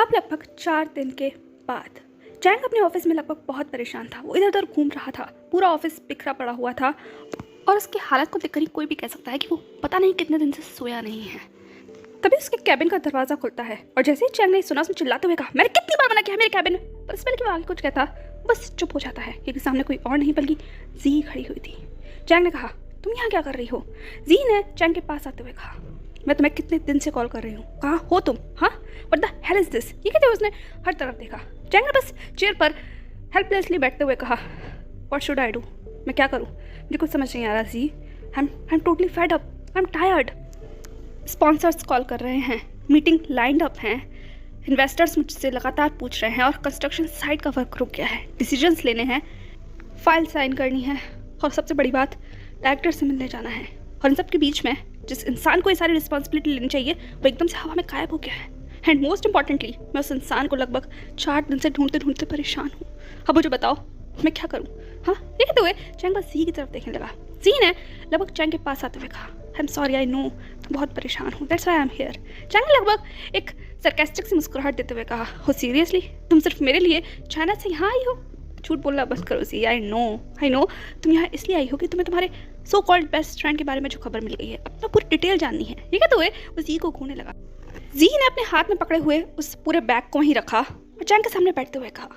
अब लगभग 4 दिन के बाद चैंग अपने ऑफिस में लगभग बहुत परेशान था। वो इधर उधर घूम रहा था, पूरा ऑफिस बिखरा पड़ा हुआ था और उसकी हालत को देखकर ही कोई भी कह सकता है कि वो पता नहीं कितने दिन से सोया नहीं है। तभी उसके कैबिन का दरवाज़ा खुलता है और जैसे ही चैंग ने सुना, उसने चिल्लाते हुए कहा, मैंने कितनी बार मना किया है मेरे कैबिन में। पर इस पहले कि वो आगे कुछ कहता, बस चुप हो जाता है क्योंकि सामने कोई और नहीं बल्कि जी खड़ी हुई थी। चैंग ने कहा, तुम यहाँ क्या कर रही हो? जी ने चैंग के पास आते हुए कहा, मैं तुम्हें कितने दिन से कॉल कर रही हूँ, कहाँ हो तुम? हाँ, what the hell is this? ये कहते हुए उसने हर तरफ देखा। चैंग ने बस चेयर पर हेल्पलेसली बैठते हुए कहा, व्हाट शुड आई डू? मैं क्या करूँ? मुझे कुछ समझ नहीं आ रहा जी। I am totally fed up, I am tired. Sponsors call कर रहे हैं, मीटिंग लाइंड अप हैं, इन्वेस्टर्स मुझसे लगातार पूछ रहे हैं और कंस्ट्रक्शन साइट का वर्क रुक गया है, डिसीजंस लेने हैं, फाइल साइन करनी है और सबसे बड़ी बात, डायरेक्टर से मिलने जाना है। और इन सब के बीच में जिस इंसान को ये सारी रिस्पॉन्सिबिलिटी लेनी चाहिए वो एकदम से हवा में गायब हो गया है। एंड मोस्ट इंपॉर्टेंटली, मैं उस इंसान को लगभग 4 दिन से ढूंढते ढूंढते परेशान हूँ। अब मुझे बताओ मैं क्या करूँ? हाँ, ये कहते हुए चैंग बस जी की तरफ देखने लगा। जी ने लगभग चैंग के पास आते हुए कहा, I am sorry, I know बहुत परेशान हूँ, that's why I am here. Chang ने लगभग एक सरकास्टिक सी मुस्कुराहट देते हुए कहा, हो सीरियसली? तुम सिर्फ मेरे लिए चाइना से यहाँ आई हो? झूठ बोलना बंद करो जी। आई नो तुम यहाँ इसलिए आई हो कि तुम्हें तुम्हारे सो कॉल्ड बेस्ट फ्रेंड के बारे में जो खबर मिल गई है अपना पूरी डिटेल जाननी है। ये कहते हुए वो जी को घूरने लगा। जी ने अपने हाथ में पकड़े हुए उस पूरे बैग को वहीं रखा और चैंग के सामने बैठते हुए कहा,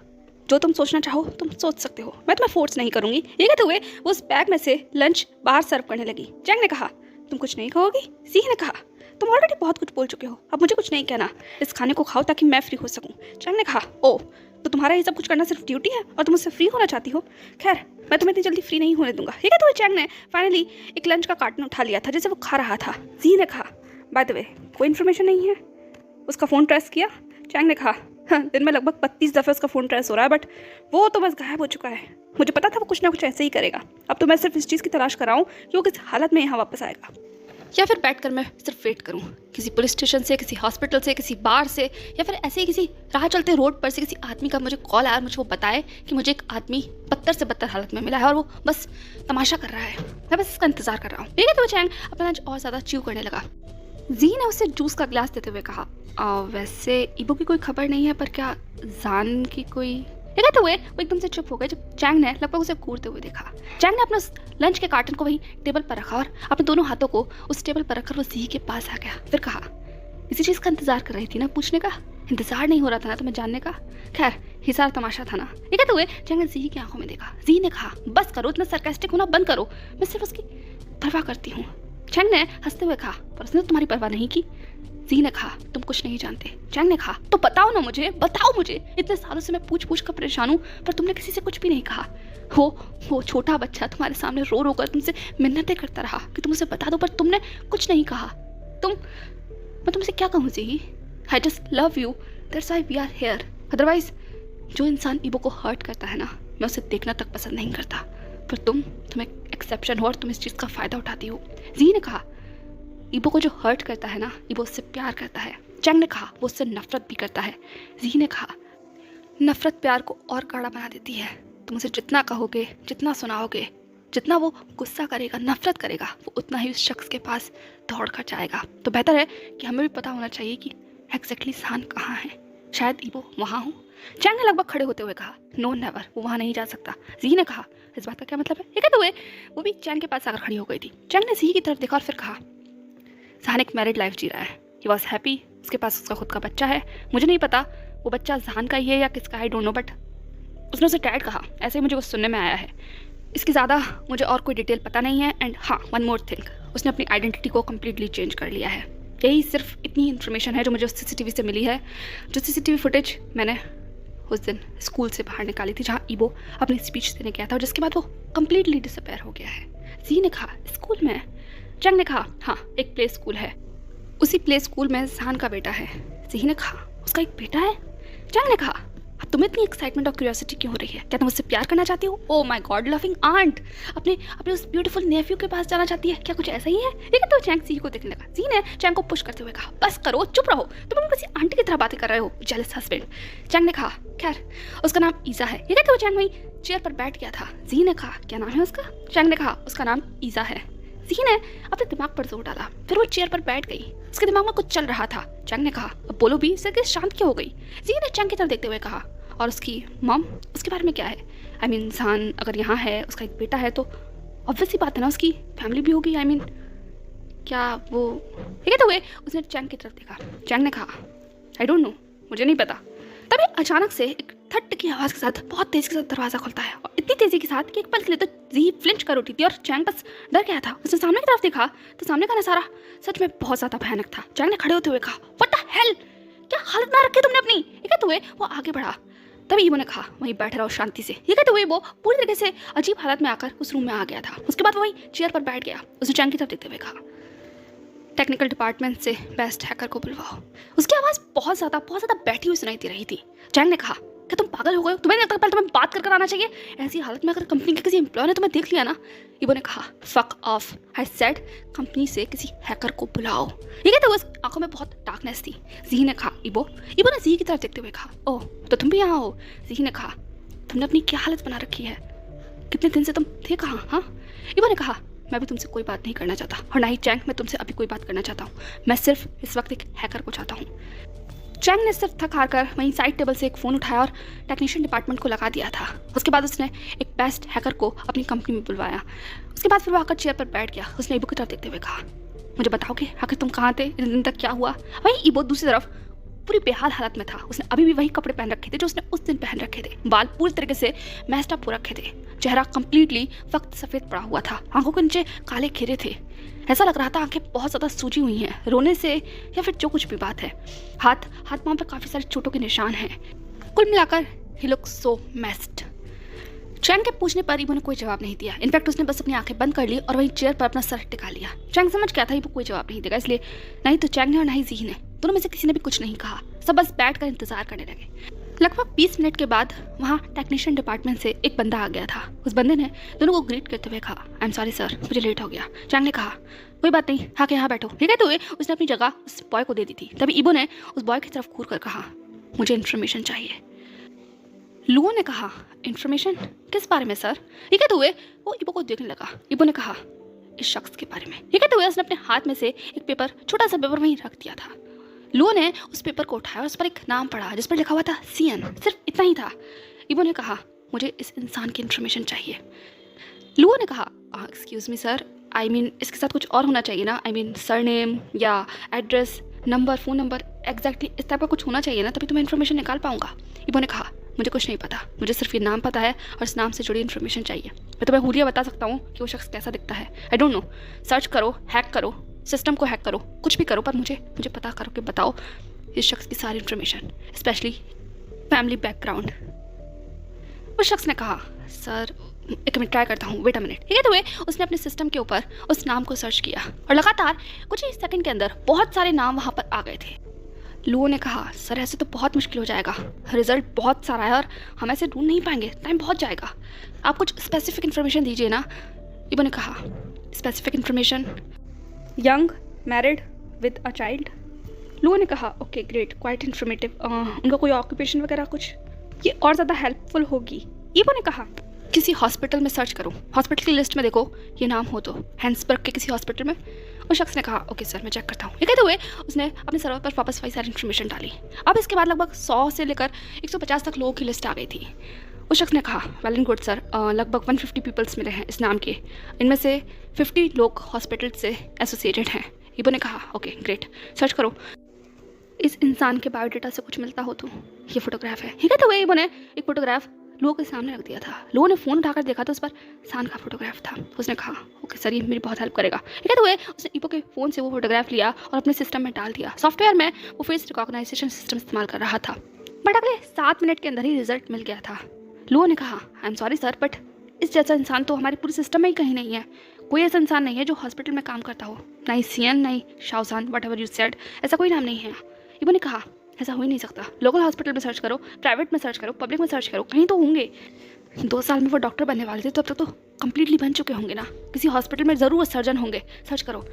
जो तुम सोचना चाहो तुम सोच सकते हो, मैं तुम्हें फोर्स नहीं करूंगी। ये कहते हुए वो उस बैग में से लंच बाहर सर्व करने लगी। चैंग ने कहा, तुम कुछ नहीं कहोगी? जी ने कहा, तुम ऑलरेडी बहुत कुछ बोल चुके हो, अब मुझे कुछ नहीं कहना, इस खाने को खाओ ताकि मैं फ्री हो सकूं। चैंग ने कहा, ओ तो तुम्हारा ये सब कुछ करना सिर्फ ड्यूटी है और तुम उससे फ्री होना चाहती हो? खैर, मैं तुम्हें इतनी जल्दी फ्री नहीं होने दूंगा। ये कहते हुए चैंग ने फाइनली एक लंच का कार्टन उठा लिया था जिसे वो खा रहा था। जी ने कहा, बाय द वे कोई इन्फॉर्मेशन नहीं है? उसका फ़ोन ट्रेस किया? चैंग ने कहा, हाँ, दिन में लगभग 32 दफ़े उसका फ़ोन ट्रेस हो रहा है, बट वो तो बस गायब हो चुका है। मुझे पता था वो कुछ ना कुछ ऐसे ही करेगा। अब तो मैं सिर्फ इस चीज़ की तलाश कर रहा हूँ कि वो किस हालत में यहाँ वापस आएगा, या फिर बैठकर मैं सिर्फ वेट करूँ किसी पुलिस स्टेशन से, किसी हॉस्पिटल से, किसी बार से, या फिर ऐसे ही किसी राह चलते रोड पर से किसी आदमी का मुझे कॉल आया और मुझे वो बताए कि मुझे एक आदमी बदतर से बदतर हालत में मिला है और वो बस तमाशा कर रहा है। मैं बस इसका इंतजार कर रहा हूँ। ठीक है, तो चैंग अपना लंच और ज़्यादा च्यू करने लगा। जी ने उसे जूस का गिलास देते हुए कहा, वैसे इबो की कोई खबर नहीं है, पर क्या जान की कोई? कहते हुए वो एकदम से चुप हो गए जब चैंग ने लगभग उसे घूरते हुए देखा। चैंग ने अपना लंच के कार्टन को वहीं टेबल पर रखा और अपने दोनों हाथों को उस टेबल पर रखकर वो जी के पास आ गया। फिर कहा, इसी चीज़ का इंतजार कर रही थी ना पूछने का? इंतजार नहीं हो रहा था ना तुम्हें जानने का? खैर, ये सारा तमाशा था ना? ये कहते हुए चैंग ने जी की आंखों में देखा। जी ने कहा, बस करो, इतना सरकास्टिक होना बंद करो, मैं सिर्फ उसकी परवाह करती हूँ। चैंग ने हंसते हुए कहा, पर उसने तुम्हारी परवाह नहीं की। जी ने कहा, तुम कुछ नहीं जानते। चैंग ने कहा, तो बताओ ना मुझे, बताओ मुझे, इतने सालों से मैं पूछ पूछ कर परेशान हूँ पर तुमने किसी से कुछ भी नहीं कहा। वो छोटा बच्चा तुम्हारे सामने रो रो कर तुमसे मिन्नतें करता रहा कि तुम उसे बता दो, पर तुमने कुछ नहीं कहा। मैं तुमसे क्या कहूँ जी? I just love you, that's why we are here. Otherwise जो इंसान इबो को हर्ट करता है ना, मैं उसे देखना तक पसंद नहीं करता, पर तुम एक एक्सेप्शन हो और तुम इस चीज़ का फ़ायदा उठाती हो। जी ने कहा, इबो को जो हर्ट करता है ना, इबो उससे प्यार करता है। चैंग ने कहा, वो उससे नफरत भी करता है। जी ने कहा, नफरत प्यार को और गाढ़ा बना देती है। तुम उसे जितना कहोगे, जितना सुनाओगे, जितना वो गुस्सा करेगा, नफरत करेगा, वो उतना ही उस शख्स के पास दौड़ कर जाएगा। तो बेहतर है कि हमें भी पता होना चाहिए कि एग्जैक्टली सान कहाँ है। शायद इबो वहाँ हो। चैंग ने लगभग खड़े होते हुए कहा, नो नेवर, वो वहाँ नहीं जा सकता। जी ने कहा, इस बात का क्या मतलब है? ये कहते हुए वो भी चैंग के पास आकर खड़ी हो गई थी। चैंग ने जी की तरफ देखा और फिर कहा, जहान एक मैरिड लाइफ जी रहा है, ही वॉज हैप्पी, उसके पास उसका खुद का बच्चा है। मुझे नहीं पता वो बच्चा जहान का ही है या किसका है, डोंट नो, बट उसने उसे डैड कहा, ऐसे ही मुझे वो सुनने में आया है। इसकी ज़्यादा मुझे और कोई डिटेल पता नहीं है। एंड हाँ, वन मोर थिंग, उसने अपनी आइडेंटिटी को कम्प्लीटली चेंज कर लिया है। यही सिर्फ इतनी इन्फॉर्मेशन है जो मुझे उस CCTV से मिली है, जो CCTV फुटेज मैंने उस दिन स्कूल से बाहर निकाली थी जहाँ इबो अपनी स्पीच देने गया था और जिसके बाद वो कम्प्लीटली डिसअपेयर हो गया है। जी ने कहा, स्कूल में? चैंग ने कहा, हाँ, एक प्ले स्कूल है, उसी प्ले स्कूल में जान का बेटा है। जी ने कहा, उसका एक बेटा है? चैंग ने कहा, अब तुम्हें इतनी एक्साइटमेंट और क्यूरियोसिटी क्यों हो रही है? क्या तुम उससे प्यार करना चाहती हो? Oh my God, loving aunt, अपने उस ब्यूटीफुल नेफ्यू के पास जाना चाहती है? क्या कुछ ऐसा ही है? लेकिन तो चैंग जी को देखने लगा। जी ने चैंग को पुश करते हुए कहा, बस करो, चुप रहो, तुम किसी आंटी की तरह बातें कर रहे हो, जेलस हस्बैंड। चैंग ने कहा, खैर, उसका नाम ईजा है। ये कहते हुए चैंग वहीं चेयर पर बैठ गया था। जी ने कहा, क्या नाम है उसका? चैंग ने कहा, उसका नाम ईजा है। जी ने अपने दिमाग पर जोर डाला। फिर वो चेयर पर बैठ गई। उसके दिमाग में कुछ चल रहा था। चैंग ने कहा, अब बोलो भी, सर शांत क्यों हो गई? जी ने चैंग की तरफ देखते हुए कहा, और उसकी मॉम, उसके बारे में क्या है? आई मीन इंसान अगर यहाँ है, उसका एक बेटा है, तो ऑब्वियस सी बात है ना, उसकी फैमिली भी होगी। आई मीन क्या वो? ठीक है, तो हुए उसने चैंग की तरफ देखा। चैंग ने कहा, आई डोंट नो, मुझे नहीं पता। तभी अचानक से एक थट की आवाज़ के साथ बहुत तेज़ी के साथ दरवाज़ा खुलता है, और इतनी तेज़ी के साथ कि एक पल के लिए तो जी फ्लिंच कर उठी थी और चैंग बस डर गया था। उसने सामने की तरफ देखा तो सामने का नज़ारा सच में बहुत ज़्यादा भयानक था। चैंग ने खड़े होते हुए कहा, व्हाट द हेल, क्या हालत ना रखी तुमने अपनी? ये कहते हुए वो आगे बढ़ा। तभी ईबो ने कहा, वहीं बैठ रहो शांति से। ये कहते हुए वो पूरी तरीके से अजीब हालत में आकर उस रूम में आ गया था। उसके बाद वो वहीं चेयर पर बैठ गया। उसने चैंग की तरफ देखते हुए कहा, टेक्निकल डिपार्टमेंट से बेस्ट हैकर को बुलवाओ। उसकी आवाज़ बहुत ज़्यादा बैठी हुई सुनाई दे रही थी। चैंग ने कहा, क्या तुम पागल हो गए हो? तुम्हें नहीं लगता पहले तुम्हें बात कर आना चाहिए? ऐसी हालत में अगर कंपनी के किसी एम्प्लॉय ने तुम्हें देख लिया ना। ईबो ने कहा, fuck off, I said company से किसी हैकर को बुलाओ। ये कहते हुए आंखों में बहुत डार्कनेस थी। जी ने कहा, ईबो ने जी की तरफ देखते हुए कहा, ओह तो तुम भी यहाँ हो? जी ने कहा, तुमने अपनी क्या हालत बना रखी है? कितने दिन से तुम थे कहाँ? हाँ, ईबो ने कहा, मैं भी तुमसे कोई बात नहीं करना चाहता, और ना ही चैंग मैं तुमसे अभी कोई बात करना चाहता हूँ। मैं सिर्फ इस वक्त एक हैकर को चाहता हूँ। चैंग ने सिर्फ थक हार कर वहीं साइड टेबल से एक फ़ोन उठाया और टेक्नीशियन डिपार्टमेंट को लगा दिया था। उसके बाद उसने एक बेस्ट हैकर को अपनी कंपनी में बुलवाया। उसके बाद फिर वो आकर चेयर पर बैठ गया। उसने ईबो की तरफ देखते हुए कहा, मुझे बताओगे आखिर तुम कहाँ थे? इतने दिन तक क्या हुआ? वहीं ईबो दूसरी तरफ पूरी बेहाल हालत में था। उसने अभी भी वही कपड़े पहन रखे थे जो उसने उस दिन पहन रखे थे। बाल पूरी तरीके से मैस्ड अप हो रखे थे। चेहरा कंप्लीटली वक्त सफ़ेद पड़ा हुआ था। आंखों के नीचे काले घेरे थे। ऐसा लग रहा था आंखें बहुत ज़्यादा सूजी हुई हैं, रोने से या फिर जो कुछ भी बात है। हाथ पांव पे काफ़ी सारे चोटों के निशान हैं। कुल मिलाकर ही लुक सो मेस्ड। चैंग के पूछने पर ईबो ने कोई जवाब नहीं दिया। इनफैक्ट उसने बस अपनी आंखें बंद कर ली और वहीं चेयर पर अपना सर टिका लिया। चैंग समझ गया था ईबो कोई जवाब नहीं देगा, इसलिए नहीं तो चैंग ने और ना ही जी ने, दोनों में से किसी ने भी कुछ नहीं कहा। सब बस बैठकर इंतजार करने लगे। लगभग 20 मिनट के बाद वहाँ टेक्नीशियन डिपार्टमेंट से एक बंदा आ गया था। उस बंदे ने दोनों को ग्रीट करते हुए कहा, आई एम सॉरी सर, मुझे लेट हो गया। चैंग ने कहा, कोई बात नहीं, आके यहाँ बैठो। ये कहते हुए उसने अपनी जगह उस बॉय को दे दी थी। तभी ईबो ने उस बॉय की तरफ घूर कर कहा, मुझे इन्फॉर्मेशन चाहिए। लुओ ने कहा, इन्फॉर्मेशन किस बारे में सर? ये कहते हुए वो ईबो को देखने लगा। ईबो ने कहा, इस शख्स के बारे में। ये कहते हुए उसने अपने हाथ में से एक पेपर, छोटा सा पेपर वहीं रख दिया था। लुओ ने उस पेपर को उठाया और उस पर एक नाम पढ़ा जिस पर लिखा हुआ था सीएन। सिर्फ इतना ही था। ईबो ने कहा, मुझे इस इंसान की इन्फॉर्मेशन चाहिए। लुओ ने कहा, excuse me sir, I mean इसके साथ कुछ और होना चाहिए ना? आई मीन सरनेम या address, number, phone number, exactly इस टाइप का कुछ होना चाहिए ना, तभी तो मैं इन्फॉर्मेशन निकाल पाऊंगा। ईबो ने कहा, मुझे कुछ नहीं पता, मुझे सिर्फ ये नाम पता है और इस नाम से जुड़ी इन्फॉर्मेशन चाहिए। मैं तुम्हें हुलिया बता सकता हूँ कि वो शख्स कैसा दिखता है। आई डोंट नो, सर्च करो, हैक करो, सिस्टम को हैक करो, कुछ भी करो, पर मुझे पता करो कि बताओ इस शख्स की सारी इन्फॉर्मेशन, स्पेशली फैमिली बैकग्राउंड। उस शख्स ने कहा, सर एक मिनट ट्राई करता हूँ, वेट अ मिनट। ये कहते हुए उसने अपने सिस्टम के ऊपर उस नाम को सर्च किया और लगातार कुछ ही सेकंड के अंदर बहुत सारे नाम वहाँ पर आ गए थे। लुओ ने कहा, सर ऐसे तो बहुत मुश्किल हो जाएगा, रिजल्ट बहुत सारा है और हम ऐसे ढूंढ नहीं पाएंगे, टाइम बहुत जाएगा। आप कुछ स्पेसिफिक इन्फॉर्मेशन दीजिए ना। ईबो ने कहा, specific information, young, married, with a child. Luo ने कहा, ओके ग्रेट, क्वाइट इन्फॉर्मेटिव। उनका कोई ऑक्यूपेशन वगैरह कुछ? ये और ज़्यादा हेल्पफुल होगी। ईबो ने कहा, किसी हॉस्पिटल में सर्च करो, हॉस्पिटल की लिस्ट में देखो ये नाम हो तो, हैंसबर्ग के किसी हॉस्पिटल में। उस शख्स ने कहा, ओके सर मैं चेक करता हूँ। ये कहते हुए उसने अपने सर्वर पर वापस वही सारी इन्फॉर्मेशन डाली। अब इसके बाद लगभग 100 से लेकर 150 तक लोगों की लिस्ट आ गई थी। उस शख्स ने कहा, वेल एंड गुड सर, लगभग 150 पीपल्स मिले हैं इस नाम के, इनमें से 50 लोग हॉस्पिटल से एसोसिएटेड हैं। ईबो ने कहा, ओके ग्रेट, सर्च करो, इस इंसान के बायोडाटा से कुछ मिलता हो तो। ये फोटोग्राफ है। ये कहते हुए ईबो ने एक फोटोग्राफ लुओ के सामने रख दिया था। लुओ ने फ़ोन उठाकर देखा तो उस पर सान का फोटोग्राफ था। उसने कहा, ओके सर ये मेरी बहुत हेल्प करेगा। ये कहते हुए उसने ईबो के फ़ोन से वो फोटोग्राफ लिया और अपने सिस्टम में डाल दिया। सॉफ्टवेयर में वो फेस रिकॉग्नाइजेशन सिस्टम इस्तेमाल कर रहा था। बट अगले 7 मिनट के अंदर ही रिजल्ट मिल गया था। लुओ ने कहा, I am sorry sir, but इस जैसा इंसान तो हमारे पूरे सिस्टम में ही कहीं नहीं है। कोई ऐसा इंसान नहीं है जो हॉस्पिटल में काम करता हो, ना ही सीएन, ना ही शाओजान, वट एवर यू सेड, ऐसा कोई नाम नहीं है। ईबो ने कहा, ऐसा हो ही नहीं सकता। लोकल हॉस्पिटल में सर्च करो, प्राइवेट में सर्च करो, पब्लिक में सर्च करो, कहीं तो होंगे। 2 साल में वो डॉक्टर बनने वाले थे तो अब तक तो कम्प्लीटली बन चुके होंगे ना। किसी हॉस्पिटल में ज़रूर सर्जन होंगे, सर्च करो,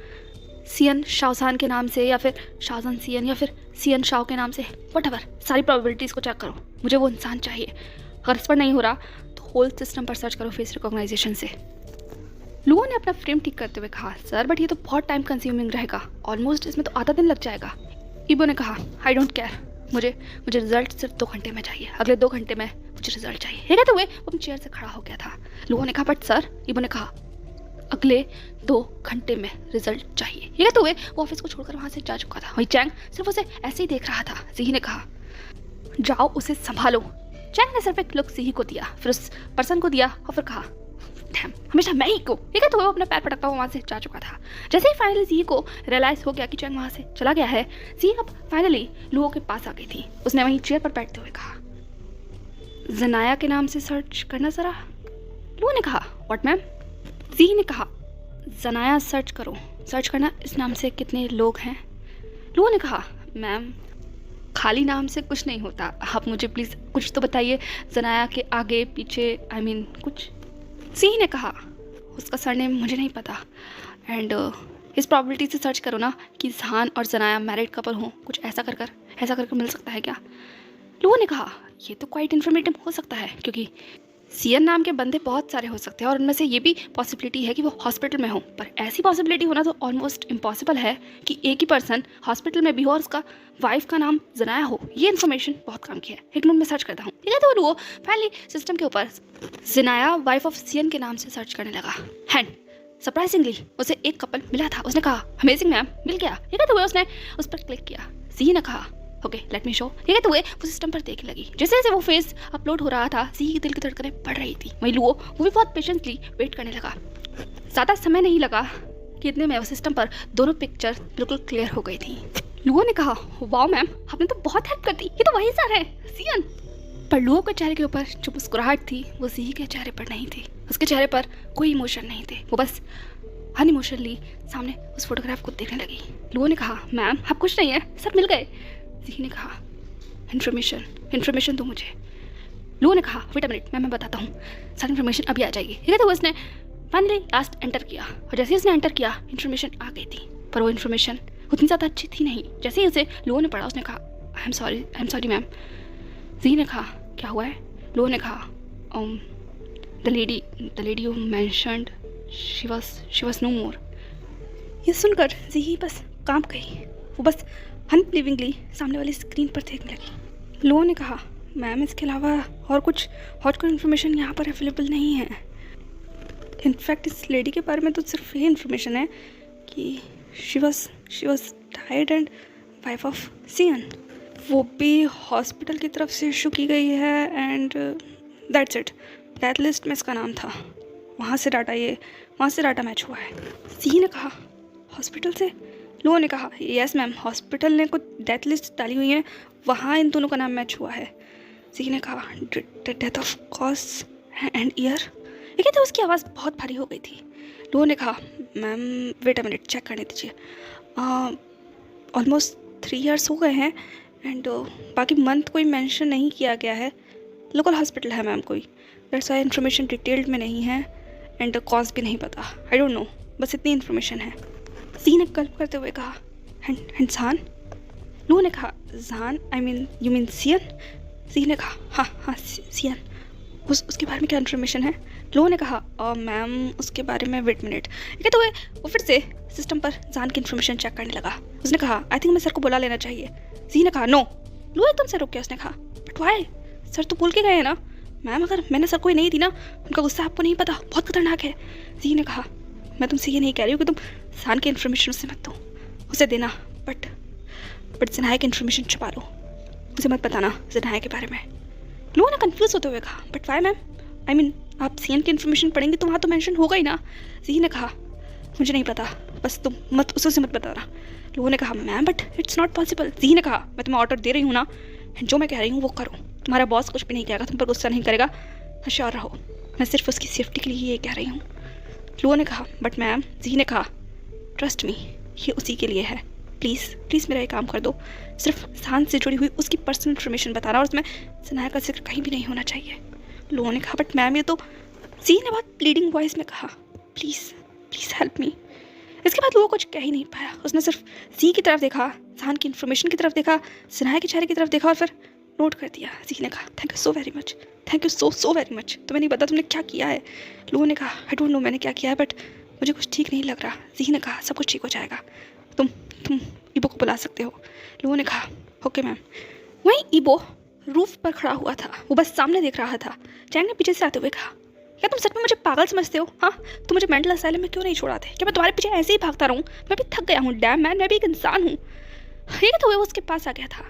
सीएन शाओजान के नाम से या फिर शाओजान सीएन या फिर सीएन शाओ के नाम से, व्हाटएवर, सारी प्रोबेबिलिटीज़ को चेक करो। मुझे वो इंसान चाहिए। अगर इस पर नहीं हो रहा तो होल सिस्टम पर सर्च करो फेस रिकॉग्नाइजेशन से। लोगों ने अपना फ्रेम ठीक करते हुए कहा, सर बट ये तो बहुत टाइम कंज्यूमिंग रहेगा, ऑलमोस्ट इसमें तो आधा दिन लग जाएगा। ईबो ने कहा, आई डोंट केयर, मुझे रिजल्ट सिर्फ 2 घंटे में चाहिए, अगले 2 घंटे में मुझे रिजल्ट चाहिए। ये कहते हुए वो अपनी चेयर से खड़ा हो गया था। लोगों ने कहा, बट सर, ईबो ने कहा, अगले 2 घंटे में रिजल्ट चाहिए। ये कहते हुए वो ऑफिस को छोड़कर वहाँ से जा चुका था। वही चैंग सिर्फ उसे ऐसे ही देख रहा था। ज़ी ने कहा, जाओ उसे संभालो। चैंग ने सिर्फ एक लुक ज़ी को दिया, फिर उस पर्सन को दिया और फिर कहा, डैम, हमेशा मैं ही को। ये कहते हुए वो अपना पैर पटकता हुआ वहाँ से जा चुका था। जैसे ही फाइनली ज़ी को रियलाइज़ हो गया कि चैंग वहाँ से चला गया है, ज़ी अब फाइनली लुओ के पास आ गई थी। उसने वहीं चेयर पर बैठते हुए कहा, जनाया के नाम से सर्च करना ज़रा। लुओ ने कहा, व्हाट मैम? ज़ी ने कहा, जनाया सर्च करो, सर्च करना इस नाम से कितने लोग हैं। लुओ ने कहा, मैम खाली नाम से कुछ नहीं होता, आप मुझे प्लीज़ कुछ तो बताइए, जनाया के आगे पीछे, आई मीन कुछ। ज़ी ने कहा, उसका सरनेम मुझे नहीं पता, एंड इस प्रॉबिलिटी से सर्च करो ना कि जहान और जनाया मैरिड कपल हों, कुछ ऐसा कर मिल सकता है क्या। लोगों ने कहा, ये तो क्वाइट इन्फॉर्मेटिव हो सकता है, क्योंकि सीएन नाम के बंदे बहुत सारे हो सकते हैं और उनमें से ये भी पॉसिबिलिटी है कि वो हॉस्पिटल में हो, पर ऐसी पॉसिबिलिटी होना तो ऑलमोस्ट इम्पॉसिबल है कि एक ही पर्सन हॉस्पिटल में भी हो और उसका वाइफ का नाम जनाया हो। ये इन्फॉर्मेशन बहुत काम की है, एक मिनट में सर्च करता हूँ। ठीक है, तो वो फाइनली सिस्टम के ऊपर जनाया वाइफ ऑफ सीएन के नाम से सर्च करने लगा। एंड सरप्राइजिंगली उसे एक कपल मिला था। उसने कहा, अमेजिंग मैम, मिल गया। ये कहते हुए उसने उस पर क्लिक किया। ज़ी ने कहा, ओके लेट मी शो। ये कहते हुए वो सिस्टम पर देखने लगी। जैसे जैसे वो फेस अपलोड हो रहा था, ज़ी के दिल की धड़कनें बढ़ रही थी। वहीं लुओ वो भी बहुत पेशेंटली वेट करने लगा। ज़्यादा समय नहीं लगा कि इतने में वो सिस्टम पर दोनों पिक्चर बिल्कुल क्लियर हो गई थी। लुओ ने कहा, वाओ मैम, आपने तो बहुत हेल्प कर दी, ये तो वही सर है, सीएन। पर लुओ के चेहरे के ऊपर जो मुस्कुराहट थी वो ज़ी के चेहरे पर नहीं थी। उसके चेहरे पर कोई इमोशन नहीं थे, वो बस अनइमोशनली सामने उस फोटोग्राफ को देखने लगी। लुओ ने कहा, मैम आप कुछ नहीं है, सब मिल गए। ज़ी ने कहा, इन्फॉर्मेशन दो मुझे। लुओ ने कहा, वेट अ मिनट, मैं बताता हूँ, सारी इन्फॉर्मेशन अभी आ जाएगी। ये कहते हुए उसने फाइनली लास्ट एंटर किया और जैसे ही उसने एंटर किया इन्फॉर्मेशन आ गई थी, पर वो इन्फॉर्मेशन उतनी ज़्यादा अच्छी थी नहीं। जैसे ही उसे लुओ ने पढ़ा, उसने कहा, I am sorry ma'am. Xi ने कहा, क्या हुआ है? लुओ ने कहा, the lady you mentioned she was no more. ये सुनकर ज़ी बस कांप गई। वो बस अनबिलीविंगली सामने वाली स्क्रीन पर देखने लगी। लुओ ने कहा, मैम इसके अलावा और कोई इन्फॉर्मेशन यहाँ पर अवेलेबल नहीं है। इनफैक्ट इस लेडी के बारे में तो सिर्फ ये इन्फॉर्मेशन है कि she was died and wife of CN. वो भी हॉस्पिटल की तरफ से इशू की गई है and that's it. Death list में इसका नाम था, वहाँ से डाटा मैच हुआ है। सी ने कहा, हॉस्पिटल से? लुओ ने कहा, यस मैम, हॉस्पिटल ने कुछ डेथ लिस्ट डाली हुई है, वहाँ इन दोनों का नाम मैच हुआ है। सी ने कहा, death of cause and year. ये कहते उसकी आवाज़ बहुत भारी हो गई थी। लुओ ने कहा, ma'am wait a minute, check करने दीजिए। ऑलमोस्ट 3 years हो गए हैं एंड बाकी मंथ कोई मेंशन नहीं किया गया है। लोकल हॉस्पिटल है मैम कोई, दैट्स व्हाई इन्फॉर्मेशन डिटेल्ड में नहीं है एंड कॉज भी नहीं पता, आई डोंट नो, बस इतनी इन्फॉर्मेशन है। सी ने गल्प करते हुए कहा, एंड जहान? लुओ ने कहा, जहान आई मीन यू मीन सीएन? सी ने कहा, हाँ सीएन। उसके बारे में क्या इन्फॉर्मेशन है? लुओ ने कहा, मैम उसके बारे में वेट मिनट। ये तो वो फिर से सिस्टम पर जहान की इन्फॉर्मेशन चेक करने लगा। उसने कहा, आई थिंक मैं सर को बुला लेना चाहिए। सी ने कहा, नो। लुओ एकदम से रुक गया। उसने कहा, बट वाई? सर तो भूल के गए हैं ना मैम, अगर मैंने सर को ही नहीं दी ना, उनका गुस्सा आपको नहीं पता, बहुत खतरनाक है। सी ने कहा, मैं तुमसे ये नहीं कह रही हूँ कि तुम जहान की इन्फॉर्मेशन उससे मत दो, उसे देना, बट जनाया की इन्फॉर्मेशन छुपा लो, उसे मत बताना जनाया के बारे में। लुओ ने कन्फ्यूज होते हुए कहा, but why ma'am? I mean आप सीएन की इन्फॉर्मेशन पढ़ेंगे तो वहाँ तो मेंशन होगा ही ना। सी ने कहा, मुझे नहीं पता, बस तुम मत उसे मत बताना। लोगों ने कहा, ma'am but it's not possible. Xi ने कहा, मैं तुम्हें ऑर्डर दे रही हूँ ना, जो मैं कह रही हूँ वो करो, तुम्हारा बॉस कुछ भी नहीं कहेगा, तुम पर गुस्सा नहीं करेगा, होशियार रहो, मैं सिर्फ उसकी सेफ्टी के लिए ये कह रही हूँ। लोगों ने कहा, बट मैम। सी ने कहा, ट्रस्ट मी, ये उसी के लिए है, प्लीज़ मेरा ये काम कर दो, सिर्फ जहान से जुड़ी हुई उसकी पर्सनल इन्फॉर्मेशन बताना और उसमें जनाया का जिक्र कहीं भी नहीं होना चाहिए। लोगों ने कहा, बट मैम ये तो। सी ने बहुत प्लीडिंग वॉइस में कहा, प्लीज़ हेल्प मी। इसके बाद लोगों कुछ कह ही नहीं पाया। उसने सिर्फ सी की तरफ देखा, जहान की इन्फॉर्मेशन की तरफ देखा, जनाया के चेहरे की तरफ देखा और फिर नोट कर दिया। जी ने कहा thank you so very much, thank you so very much. तुम्हें नहीं पता तुमने क्या किया है। लोगों ने कहा आई डोंट नो मैंने क्या किया है, बट मुझे कुछ ठीक नहीं लग रहा। जी ने कहा सब कुछ ठीक हो जाएगा, तुम ईबो को बुला सकते हो। लोगों ने कहा ओके मैम। वहीं ईबो रूफ पर खड़ा हुआ था, वो बस सामने देख रहा था। चैंग ने पीछे से आते हुए कहा क्या तुम सच में मुझे पागल समझते हो? हाँ, तुम मुझे मेंटल असाइलम में क्यों नहीं छोड़ाते? क्या मैं तुम्हारे पीछे ऐसे ही भागता रहूँ? मैं भी थक गया हूँ। डैम मैन, मैं भी एक इंसान हूँ। ये कहते हुए वो उसके पास आ गया था।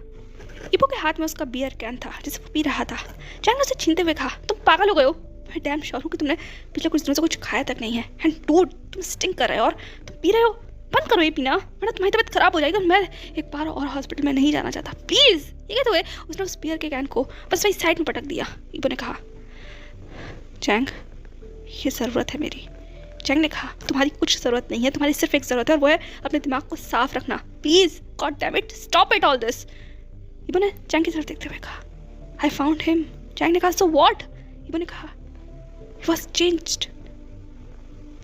ईबो के हाथ में उसका बियर कैन था जिसे वो पी रहा था। चैंग ने उसे छीनते हुए कहा तुम पागल हो गए हो? मैं डैम श्योर हूँ कि तुमने पिछले कुछ दिनों से कुछ खाया तक नहीं है। एंड डूड तुम स्टिंग कर रहे हो और तुम पी रहे हो। बंद करो ये पीना, वरना तुम्हारी तबीयत खराब हो जाएगी और मैं एक बार और हॉस्पिटल में नहीं जाना चाहता, प्लीज़। ये कहते हुए उसने उस बियर के कैन को बस वही साइड में पटक दिया। ईबो ने कहा चैंग ये ज़रूरत है मेरी। चैंग ने कहा तुम्हारी कुछ ज़रूरत नहीं है, तुम्हारी सिर्फ एक ज़रूरत है और वो है अपने दिमाग को साफ रखना। Please god damn it, stop it all this. Ibo ने चैंग की तरफ देखते हुए कहा आई फाउंड हिम। चैंग ने कहा सो व्हाट? ईबो ने कहा ही वॉज चेंज्ड।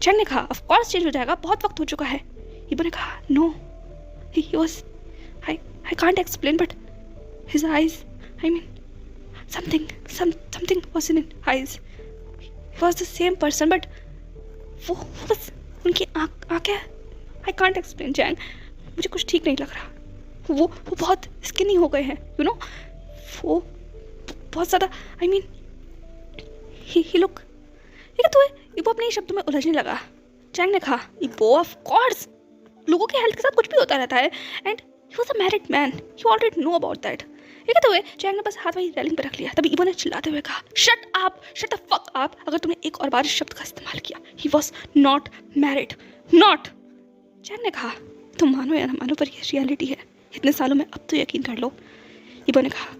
चैंग ने कहा ऑफ कोर्स चेंज हो जाएगा, बहुत वक्त हो चुका है। ईबो ने कहा no he was I can't explain but his eyes, I mean something was in eyes. He was the same person, but वो बस उनकी आँखें आई कांट एक्सप्लेन चैंग, मुझे कुछ ठीक नहीं लग रहा। वो बहुत स्किनी हो गए हैं, यू नो, वो बहुत ज़्यादा, आई मीन ही लुक। ये तो इबो अपने शब्दों में उलझने लगा। चैंग ने कहा इबो ऑफ कोर्स लोगों के हेल्थ के साथ कुछ भी होता रहता है and he was a married man, you already know about that. ये कहते हुए चैंग ने बस हाथ वहीं रेलिंग पर रख लिया। तभी ईबो ने चिल्लाते हुए कहा shut up, shut the fuck up, अगर तुमने एक और बार इस शब्द का इस्तेमाल किया। He was not married, not. Chang ने कहा तुम मानो या ना मानो पर यह रियलिटी है, इतने सालों में अब तो यकीन कर लो। ईबो ने कहा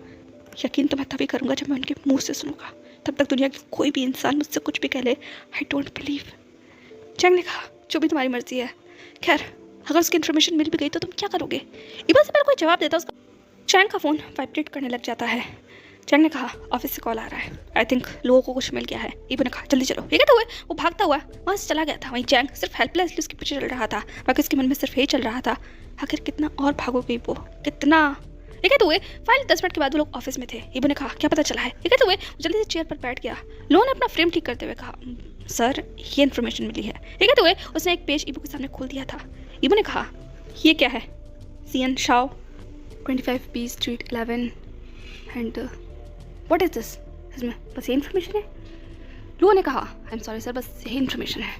यकीन तो मैं तभी करूँगा जब मैं उनके मुंह से सुनूंगा, तब तक दुनिया की कोई भी इंसान मुझसे कुछ भी कह ले आई डोंट बिलीव। चैंग ने कहा जो भी तुम्हारी मर्जी है, खैर अगर उसकी इन्फॉर्मेशन मिल भी गई तो तुम क्या करोगे? ईबो से पहले कोई जवाब देता उसका चैंग का फ़ोन वाइब्रेट करने लग जाता है। चैंग ने कहा ऑफिस से कॉल आ रहा है, आई थिंक लोगों को कुछ मिल गया है। ईबो ने कहा जल्दी चलो। ये कहते हुए वो भागता हुआ वहाँ से चला गया था। वहीं चैंग सिर्फ हेल्पलेसली उसके पीछे चल रहा था, बाकी उसके मन में सिर्फ यही चल रहा था आखिर कितना और भागोगे ईबो, कितना। ये कहते हुए फाइनली 10 मिनट के बाद वो लोग ऑफिस में थे। ईबो ने कहा क्या पता चला है? ये कहते हुए जल्दी से चेयर पर बैठ गया। लोगों ने अपना फ्रेम ठीक करते हुए कहा सर ये इन्फॉर्मेशन मिली है। ये कहते हुए उसने एक पेज ईबो के सामने खोल दिया था। ईबो ने कहा ये क्या है? CN Shao 25B street 11 and what is this? इसमें बस ये इन्फॉर्मेशन है? लोगों ने कहा आई एम सॉरी सर बस यही इन्फॉर्मेशन है।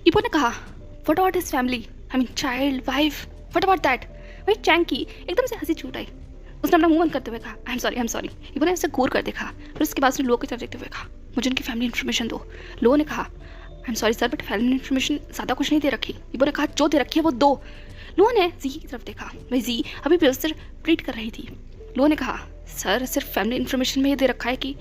ईबो ने कहा what about his family, I mean child, wife, what about that? वही चैंग की एकदम से हंसी छूट आई। उसने अपना मुंह बंद करते हुए कहा आई एम सॉरी। ईबो ने उसे घूर कर देखा, फिर उसके बाद उसने लोगों की तरफ देखते हुए कहा मुझे उनकी फैमिली इन्फॉर्मेशन दो। लोगों ने कहा I am sorry sir but family information ज़्यादा कुछ नहीं दे रखी। ईबो ने कहा जो दे रखी है वो दो। लोगों ने जी की तरफ देखा, भाई जी अभी भी उससे ट्रीट कर रही थी। लोगों ने कहा सर सिर्फ फैमिली इन्फॉर्मेशन में ये दे रखा है कि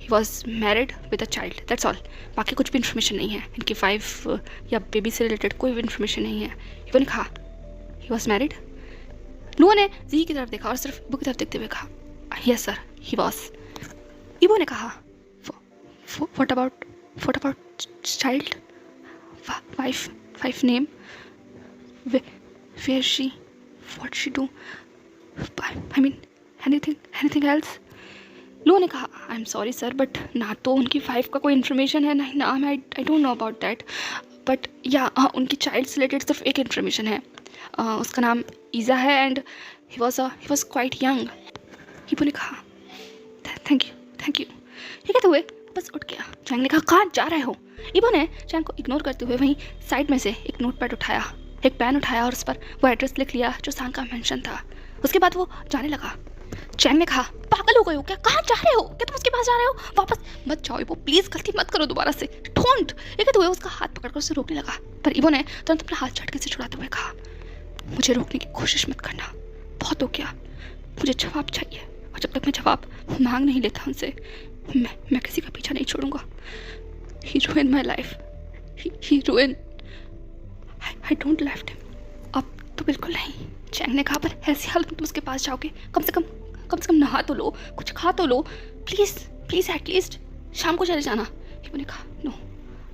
he was married with a child, that's all, बाकी कुछ भी इन्फॉर्मेशन नहीं है। इनकी वाइफ या बेबी से रिलेटेड कोई भी इन्फॉर्मेशन नहीं है। ईबो ने कहा ही वॉज मैरिड। लोगों ने जी की तरफ देखा और सिर्फ ईबो की तरफ देखते हुए कहा यस सर ही वॉज। ईबो ने कहा what about child, wife name, where she, what she do, I mean anything else? लोगों ने कहा I am sorry sir but ना तो उनकी वाइफ का कोई इन्फॉर्मेशन है ना ही नाम है, I don't know about that, but या उनकी चाइल्ड से रिलेटेड सिर्फ एक इन्फॉर्मेशन है, उसका नाम ईज़ा है and he was quite young. Ibo ने कहा थैंक यू। ये कहते हुए बस उठ गया। चैंग ने कहा कहाँ जा रहे हो? ईबो ने चैंग को इग्नोर करते हुए वहीं साइड में से एक नोटपैड उठाया, एक पेन उठाया और उस पर वो एड्रेस लिख लिया जो सांग का मेंशन था। उसके बाद वो जाने लगा। चैंग ने कहा पागल हो गए हो क्या? कहाँ जा रहे हो? क्या तुम उसके पास जा रहे हो? वापस मत जाओ ईबो, प्लीज़ गलती मत करो दोबारा से, डोंट। ये कहते हुए उसका हाथ पकड़कर उसे रोकने लगा, पर ईबो ने तुरंत अपना हाथ झटके से छुड़ाते हुए कहा मुझे रोकने की कोशिश मत करना, बहुत हो गया, मुझे जवाब चाहिए और जब तक मैं जवाब मांग नहीं लेता उनसे मैं किसी का पीछा नहीं छोड़ूंगा। ही ruined my life, he ruined, I don't left him। अब तो बिल्कुल नहीं। चैंग ने कहा पर ऐसी हालत में तुम उसके पास जाओगे, कम से कम नहा तो लो, कुछ खा तो लो, प्लीज़ एटलीस्ट शाम को चले जाना। ईबो ने कहा no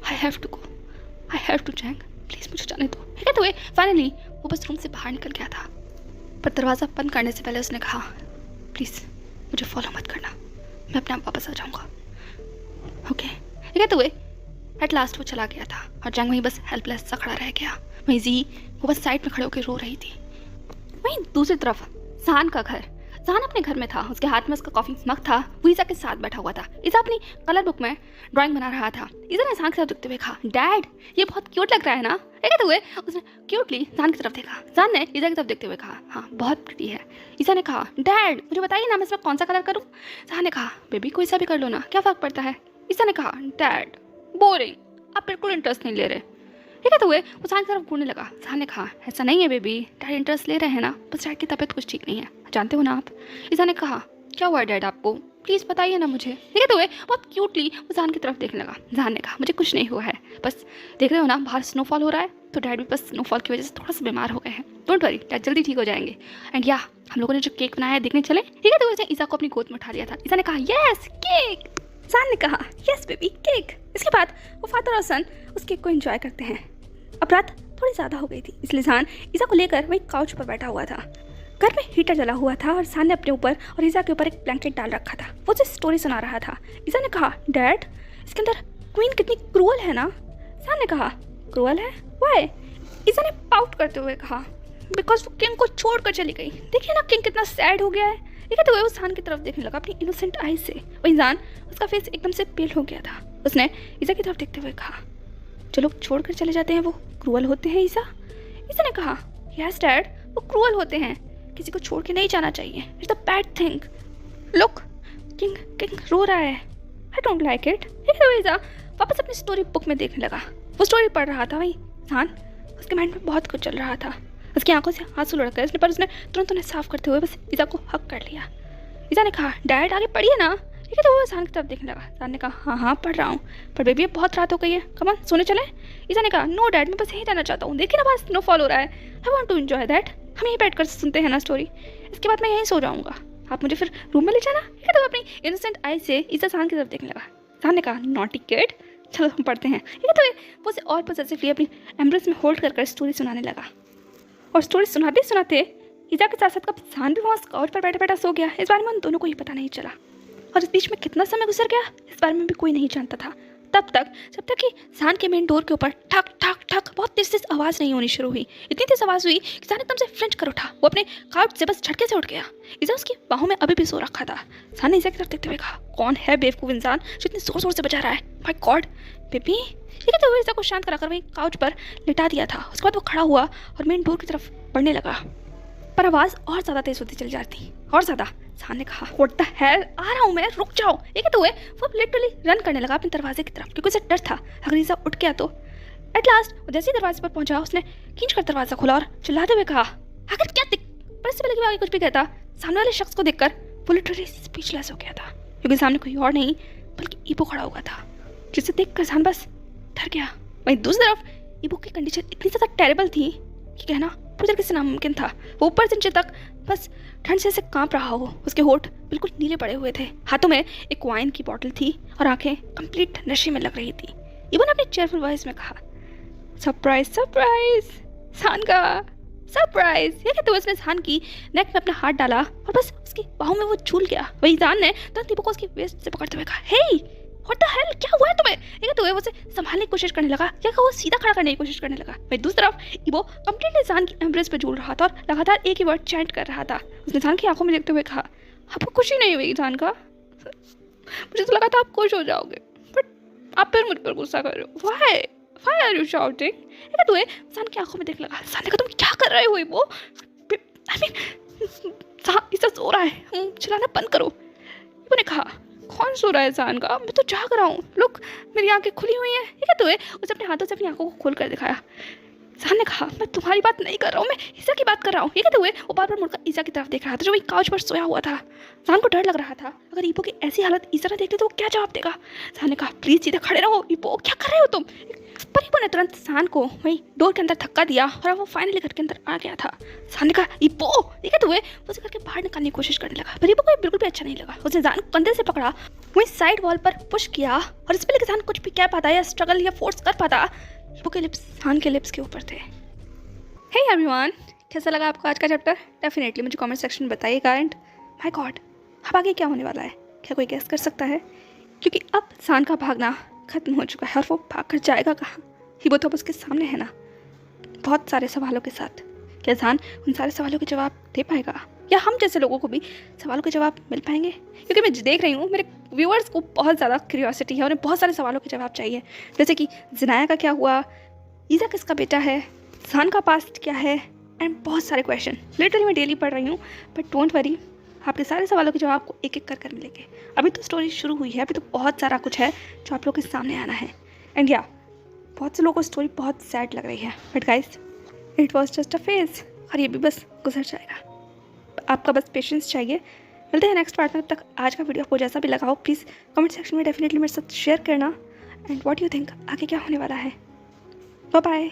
I have to go, I have to Chang, please मुझे जाने दो। ये कहते हुए फाइनली वो बस रूम से बाहर निकल गया था, पर दरवाज़ा बंद करने से पहले उसने कहा प्लीज़ मुझे फॉलो मत करना, मैं अपने आप वापस आ जाऊँगा। ओके, ये कहते हुए एट लास्ट वो चला गया था और जंग वहीं बस हेल्पलेस सा खड़ा रह गया। वहीं जी वो बस साइड में खड़े होकर रो रही थी। वहीं दूसरी तरफ जहान का घर, जहान अपने घर में था, उसके हाथ में उसका कॉफी मग था, वो ईसा के साथ बैठा हुआ था। ईसा अपनी कलर बुक में ड्राइंग बना रहा था। ईसा ने जहान की तरफ देखते हुए कहा, डैड ये बहुत क्यूट लग रहा है ना। ये कहते हुए उसने क्यूटली जहान की तरफ देखा। जहान ने ईसा की तरफ देखते हुए कहा, हाँ बहुत प्रिटी है। ईसा ने कहा, डैड मुझे बताइए ना मैं इसमें कौन सा कलर करूँ। जहान ने कहा, बेबी कोई सा भी कर लो ना, क्या फ़र्क पड़ता है। ईसा ने कहा, डैड बोरिंग, आप बिल्कुल इंटरेस्ट नहीं ले रहे। ये कहते हुए वो जहान की तरफ घूरने लगा। जहान ने कहा, ऐसा नहीं है बेबी, डैड इंटरेस्ट ले रहे हैं ना, बस डैड की तबीयत कुछ ठीक नहीं है, जानते हो ना आप। ईसा ने कहा, क्या हुआ डैड आपको, प्लीज़ बताइए ना मुझे। ये कहते हुए बहुत क्यूटली वो जहान की तरफ देखने लगा। जहान ने कहा, मुझे कुछ नहीं हुआ है, बस देख रहे हो ना बाहर स्नोफॉल हो रहा है, तो डैड भी बस स्नोफॉल की वजह से थोड़ा सा बीमार हो गए हैं। डोंट वरी, डैड जल्दी ठीक हो जाएंगे। एंड या हम लोगों ने जो केक बनाया है देखने चले। ये कहते हुए उसने ईसा को अपनी गोद में उठा लिया था। ईसा ने कहा, यस केक। जहान ने कहा, यस बेबी केक। इसके बाद वो फादर और सन उस केक को एंजॉय करते हैं। अब रात थोड़ी ज़्यादा हो गई थी, इसलिए जहान ईसा को लेकर वही काउच पर बैठा हुआ था। घर में हीटर जला हुआ था और जहान ने अपने ऊपर और ईसा के ऊपर एक ब्लैंकेट डाल रखा था। वो उसे स्टोरी सुना रहा था। ईसा ने कहा, डैड इसके अंदर क्वीन कितनी क्रूअल है ना। जहान ने कहा, क्रूअल है वाई। ईसा ने पाउट करते हुए कहा, बिकॉज वो किंग को छोड़कर चली गई। देखिए ना किंग कितना सैड हो गया है। ये कहते हुए वो जहान की तरफ देखने लगा अपनी इनोसेंट आई से। वही जहान उसका फेस एकदम से पेल हो गया था। उसने ईसा की तरफ देखते हुए कहा, जो लोग छोड़कर चले जाते हैं वो क्रूअल होते हैं ईसा। ईसा ने कहा, यस डैड वो क्रूअल होते हैं, किसी को छोड़ के नहीं जाना चाहिए, it's a bad thing. Look king king रो रहा है, I don't like it. Isa वापस अपनी स्टोरी बुक में देखने लगा। वो स्टोरी पढ़ रहा था। वही जहान उसके माइंड में बहुत कुछ चल रहा था। उसकी आंखों से आंसू लुढ़क गए, पर उसने तुरंत उन्हें साफ करते हुए बस ईसा को हक कर लिया। ईसा ने कहा, डैड आगे पढ़िए ना। ठीक है, तो वो जहान की तरफ देखने लगा। जहान ने कहा, हाँ हाँ पढ़ रहा हूँ, पर बेबी अब बहुत रात हो गई है, कम ऑन सोने चले। ईसा ने कहा, नो डैड मैं बस यहीं रहना चाहता हूँ, देखिए ना बाहर स्नोफॉल हो रहा है, I want to enjoy that. हम यहीं बैठ कर सुनते हैं ना स्टोरी, इसके बाद मैं यहीं सो जाऊँगा, आप मुझे फिर रूम में ले जाना। ठीक है, तो अपनी इनोसेंट आई से ईसा जहान की तरफ देखने लगा। जहान ने कहा, नॉटी किड, चलो हम पढ़ते हैं। ठीक है, तो वो उसे और पॉसेसिवली अपनी एम्ब्रेस में होल्ड कर स्टोरी सुनाने लगा। और स्टोरी सुनाते सुनाते ईसा के साथ साथ कब जहान भी वहाँ काउच पर बैठा बैठा सो गया। इस बारे में उन दोनों को ही पता नहीं चला। और इस बीच में कितना समय गुजर गया इस बारे में भी कोई नहीं जानता था। जब तक कि जहान के मेन डोर के ऊपर ठक ठक ठक बहुत तेज तेज आवाज़ नहीं होनी शुरू हुई। इतनी तेज आवाज़ हुई कि जहान एकदम से फ्रेंच कर उठा। वो अपने काउच से बस झटके से उठ गया। ईसा उसकी बाहों में अभी भी सो रखा था। जहान ने ईसा की तरफ देखते हुए कहा, कौन है बेवकूफ़ इंसान जो इतने जोर जोर से बजा रहा है, माय गॉड। बेबी ये कहते हुए ईसा को शांत कराकर वही काउच पर लिटा दिया था। उसके बाद वो खड़ा हुआ और मेन डोर की तरफ बढ़ने लगा, पर आवाज़ और ज़्यादा तेज होती चली जाती, और ज़्यादा। जहान ने कहा, व्हाट द हेल, आ रहा हूँ मैं, रुक जाओ। ये कहते हुए वो लिटरली रन करने लगा अपने दरवाजे की तरफ, क्योंकि उसे डर था अगर ईसा उठ गया तो। एट लास्ट वो जैसे ही दरवाजे पर पहुंचा, उसने खींचकर दरवाज़ा खोला और चिल्लाते हुए कहा, आखिर क्या दिक। पर इससे पहले कि वो आगे कुछ भी कहता, सामने वाले शख्स को देखकर वो लिटरली स्पीचलेस हो गया था, क्योंकि सामने कोई और नहीं बल्कि ईबो खड़ा हुआ था, जिसे देखकर जहान बस डर गया। वहीं दूसरी तरफ ईबो की कंडीशन इतनी ज़्यादा टेरेबल थी कि कहना पूरी तरीके से नामुमकिन था। वो ऊपर से नीचे तक बस ठंड से ऐसे कांप रहा हो। उसके होठ बिल्कुल नीले पड़े हुए थे, हाथों में एक वाइन की बोतल थी और आंखें कंप्लीट नशे में लग रही थी। इवन अपने चेयरफुल वॉइस में कहा, सरप्राइज सरप्राइज जहान का सरप्राइज। ये कहते हुए उसने जहान की नेक में अपना हाथ डाला और बस उसकी बाहों में वो झूल गया। वही जहान ने तुरंत ईबो को उसकी वेस्ट से पकड़ते हुए कहा, हे व्हाट द हेल, क्या हुआ है तुम्हें। ये कहते हुए वो उसे संभालने की कोशिश करने लगा, या वो सीधा खड़ा करने की कोशिश करने लगा। वहीं दूसरी तरफ ईबो कंप्लीटली जहान की एम्ब्रेस पे झूल रहा था और लगातार एक ही वर्ड चैंट कर रहा था। उसने जहान की आंखों में देखते हुए कहा, आपको खुशी नहीं हुई जहान का, मुझे तो लगा था आप खुश हो जाओगे, बट आप फिर मुझ पर गुस्सा कर रहे हो, व्हाई आर यू शाउटिंग। ये कहते हुए जहान की आंखों में देखने लगा। जहान ने कहा, तुम क्या कर रहे हो ईबो, आई मीन इसे सो रहा है, चिल्लाना बंद करो। ईबो ने कहा, कौन सो रहा है जहान का, मैं तो जाग रहा हूँ, लुक मेरी आंखें खुली हुई हैं। ये कहते हुए उसे अपने हाथों से अपनी आंखों को खोल कर दिखाया। जहान ने कहा, मैं तुम्हारी बात नहीं कर रहा हूँ, मैं ईसा की बात कर रहा हूँ। ये कहते हुए वो बार बार मुड़कर ईसा की तरफ देख रहा था, जो वही काउच पर सोया हुआ था। जहान को डर लग रहा था, अगर ईबो की ऐसी हालत ईसा ने देखते तो वो क्या जवाब देगा। जहान ने कहा, प्लीज सीधे खड़े रहो ईबो, क्या कर रहे हो तुम। पर ईबो ने तुरंत जहान को वही डोर के अंदर धक्का दिया और वो फाइनली घर के अंदर आ गया था। जहान ने कहा, ईबो। ये कहते हुए वो उसे घर के बाहर निकालने की कोशिश करने लगा, पर ईबो को बिल्कुल भी अच्छा नहीं लगा। उसने जहान को कंधे से पकड़ा, वही साइड वॉल पर पुश किया, और इससे पहले कि जहान कुछ भी कह पाता या स्ट्रगल या फोर्स कर पाता, ईबो के लिप्स जहान के लिप्स के ऊपर थे। हे एवरीवन, कैसा लगा आपको आज का चैप्टर? डेफिनेटली मुझे कमेंट सेक्शन में बताइएगा। एंड माय गॉड, अब आगे क्या होने वाला है, क्या कोई गेस कर सकता है? क्योंकि अब सान का भागना खत्म हो चुका है और वो भाग कर जाएगा कहाँ? ही वो तो अब उसके सामने है ना, बहुत सारे सवालों के साथ। क्या सान उन सारे सवालों के जवाब दे पाएगा, या हम जैसे लोगों को भी सवालों के जवाब मिल पाएंगे? क्योंकि मैं देख रही हूँ मेरे व्यूअर्स को बहुत ज़्यादा क्यूरियोसिटी है, उन्हें बहुत सारे सवालों के जवाब चाहिए, जैसे कि ज़नाया का क्या हुआ, ईज़ा किसका बेटा है, सान का पास्ट क्या है, एंड बहुत सारे क्वेश्चन। लिटरली मैं डेली पढ़ रही हूँ, बट डोंट वरी, आपके सारे सवालों के जवाब आपको एक एक कर मिलेंगे। अभी तो स्टोरी शुरू हुई है, अभी तो बहुत सारा कुछ है जो आप लोगों के सामने आना है। एंड या बहुत से लोगों को स्टोरी बहुत सैड लग रही है, but guys it was just a phase, और ये भी बस गुजर जाएगा। आपका बस पेशेंस चाहिए। मिलते हैं नेक्स्ट पार्ट में। तब तक आज का वीडियो आपको जैसा भी लगा हो प्लीज़ कमेंट सेक्शन में डेफिनेटली मेरे साथ शेयर करना। एंड व्हाट यू थिंक आगे क्या होने वाला है। Bye bye.